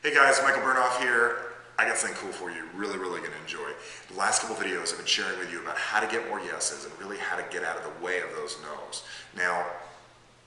Hey guys, Michael Bernoff here. I got something cool for you, really going to enjoy. The last couple videos I've been sharing with you about how to get more yeses and really how to get out of the way of those no's. Now,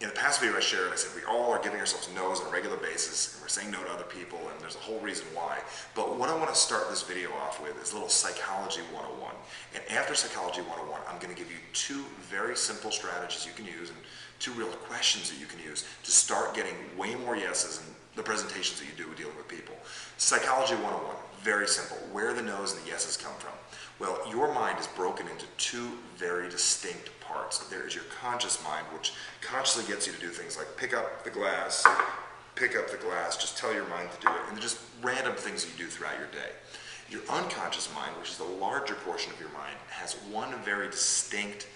in the past video I shared, I said we all are giving ourselves no's on a regular basis, and we're saying no to other people, and there's a whole reason why. But what I want to start this video off with is a little Psychology 101. And after Psychology 101, I'm going to give you two very simple strategies you can use and two real questions that you can use to start getting way more yeses in the presentations that you do dealing with people. Psychology 101, very simple. Where the no's and the yeses come from. Well, your mind is broken into two very distinct parts. There is your conscious mind, which consciously gets you to do things like pick up the glass, just tell your mind to do it, and they're just random things that you do throughout your day. Your unconscious mind, which is the larger portion of your mind, has one very distinct,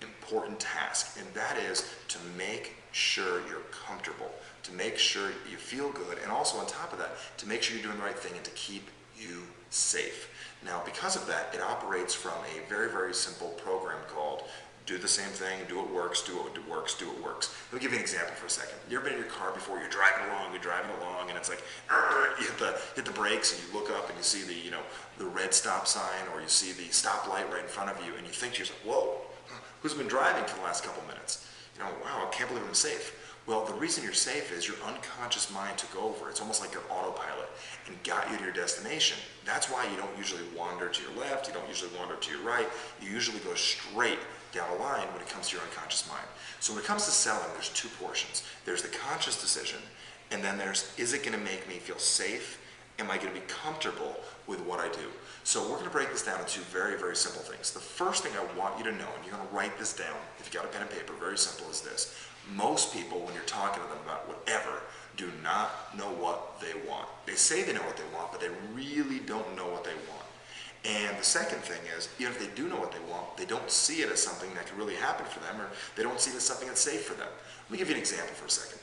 important task, and that is to make sure you're comfortable, to make sure you feel good, and also on top of that, to make sure you're doing the right thing and to keep you safe. Now, because of that, it operates from a very simple program called do the same thing, do what works, do what works, do what works. Let me give you an example for a second. You ever been in your car before, you're driving along, and it's like, you hit the brakes, and you look up and you see the red stop sign, or you see the stoplight right in front of you, and you think to yourself, whoa, who's been driving for the last couple minutes? Wow, I can't believe I'm safe. Well, the reason you're safe is your unconscious mind took over. It's almost like an autopilot and got you to your destination. That's why you don't usually wander to your left, you don't usually wander to your right, you usually go straight down a line when it comes to your unconscious mind. So when it comes to selling, there's two portions. There's the conscious decision, and then there's, is it going to make me feel safe? Am I going to be comfortable with what I do? So we're going to break this down into very simple things. The first thing I want you to know, and you're going to write this down, if you've got a pen and paper, very simple, is this. Most people, when you're talking to them about whatever, do not know what they want. They say they know what they want, but they really don't know what they want. And the second thing is, even if they do know what they want, they don't see it as something that can really happen for them, or they don't see it as something that's safe for them. Let me give you an example for a second.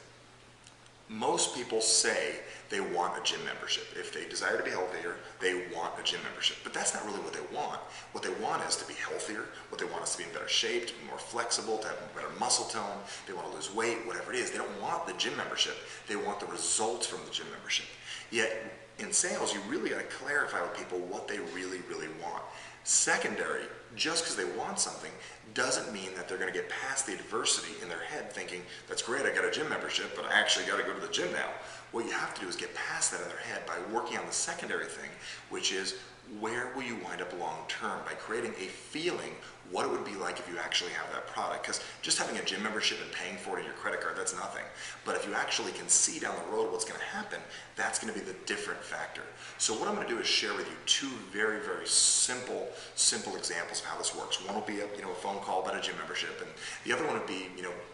Most people say they want a gym membership. If they desire to be healthier, they want a gym membership. But that's not really what they want. What they want is to be healthier. What they want is to be in better shape, to be more flexible, to have better muscle tone. They want to lose weight, whatever it is. They don't want the gym membership. They want the results from the gym membership. Yet, in sales, you really got to clarify with people what they really want. Secondary, just because they want something doesn't mean that they're going to get past the adversity in their head thinking, that's great, I got a gym membership, but I actually got to go to the gym now. What you have to do is get past that in their head by working on the secondary thing, which is where will you wind up long term, by creating a feeling what it would be like if you actually have that product. Because just having a gym membership and paying for it in your credit card, that's nothing. But if you actually can see down the road what's going to happen, that's going to be the different factor. So what I'm going to do is share with you two very simple examples of how this works. One will be a phone call about a gym membership, and the other one would be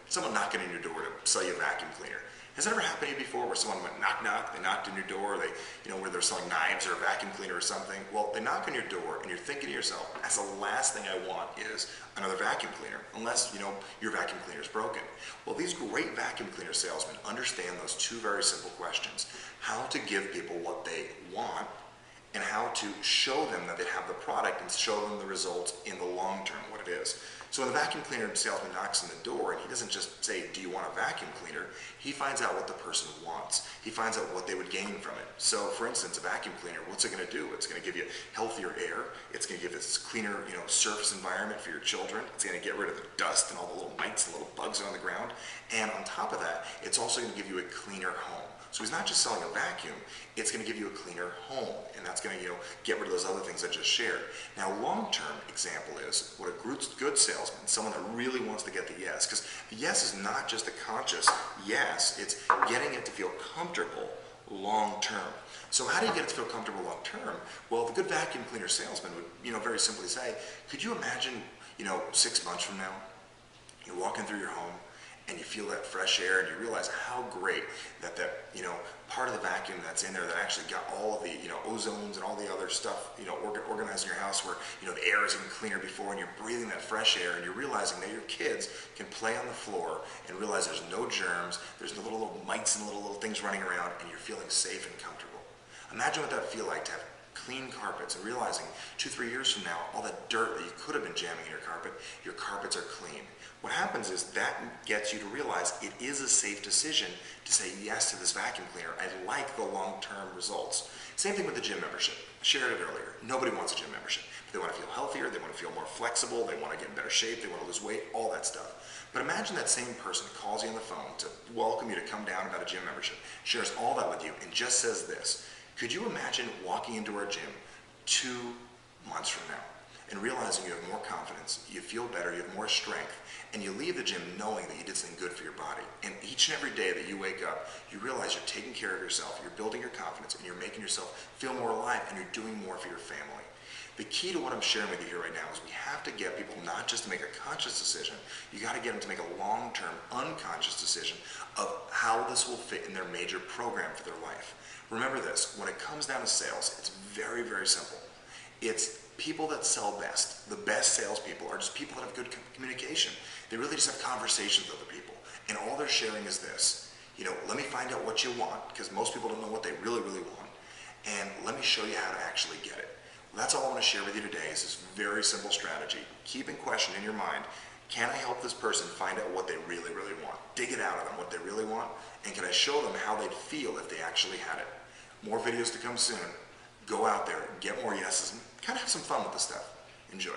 someone knocking on your door to sell you a vacuum cleaner. Has that ever happened to you before, where someone went knock, they knocked on your door, where they're selling knives or a vacuum cleaner or something? Well, they knock on your door and you're thinking to yourself, that's the last thing I want is another vacuum cleaner, unless, your vacuum cleaner is broken. Well, these great vacuum cleaner salesmen understand those two very simple questions. How to give people what they want, and how to show them that they have the product and show them the results in the long term, what it is. So when the vacuum cleaner salesman knocks on the door, and he doesn't just say, do you want a vacuum cleaner? He finds out what the person wants. He finds out what they would gain from it. So for instance, a vacuum cleaner, what's it going to do? It's going to give you healthier air. It's going to give this cleaner surface environment for your children. It's going to get rid of the dust and all the little mites and little bugs on the ground. And on top of that, it's also going to give you a cleaner home. So he's not just selling a vacuum, it's going to give you a cleaner home, and that's going to get rid of those other things I just shared. Now, long-term example is what a good salesman, someone that really wants to get the yes, because the yes is not just a conscious yes, it's getting it to feel comfortable long-term. So how do you get it to feel comfortable long-term? Well, the good vacuum cleaner salesman would, very simply say, could you imagine, 6 months from now, you're walking through your home, and you feel that fresh air, and you realize how great that part of the vacuum that's in there that actually got all of the ozones and all the other stuff organized in your house, where the air is even cleaner before, and you're breathing that fresh air, and you're realizing that your kids can play on the floor and realize there's no germs, there's no little mites and little things running around, and you're feeling safe and comfortable. Imagine what that would feel like to have clean carpets, and realizing 2-3 years from now, all that dirt that you could have been jamming in your carpets are clean. What happens is that gets you to realize it is a safe decision to say yes to this vacuum cleaner. I like the long-term results. Same thing with the gym membership. I shared it earlier. Nobody wants a gym membership. They want to feel healthier, they want to feel more flexible, they want to get in better shape, they want to lose weight, all that stuff. But imagine that same person calls you on the phone to welcome you to come down about a gym membership, shares all that with you, and just says this: could you imagine walking into our gym 2 months from now and realizing you have more confidence, you feel better, you have more strength, and you leave the gym knowing that you did something good for your body? And each and every day that you wake up, you realize you're taking care of yourself, you're building your confidence, and you're making yourself feel more alive, and you're doing more for your family. The key to what I'm sharing with you here right now is we have to get people not just to make a conscious decision, you got to get them to make a long-term unconscious decision of how this will fit in their major program for their life. Remember this, when it comes down to sales, it's very, very simple. It's people that sell best. The best salespeople are just people that have good communication. They really just have conversations with other people. And all they're sharing is this: let me find out what you want, because most people don't know what they really, really want. And let me show you how to actually get it. That's all I want to share with you today, is this very simple strategy. Keep in question in your mind, can I help this person find out what they really, really want? Dig it out of them, what they really want, and can I show them how they'd feel if they actually had it? More videos to come soon. Go out there, get more yeses, and kind of have some fun with this stuff. Enjoy.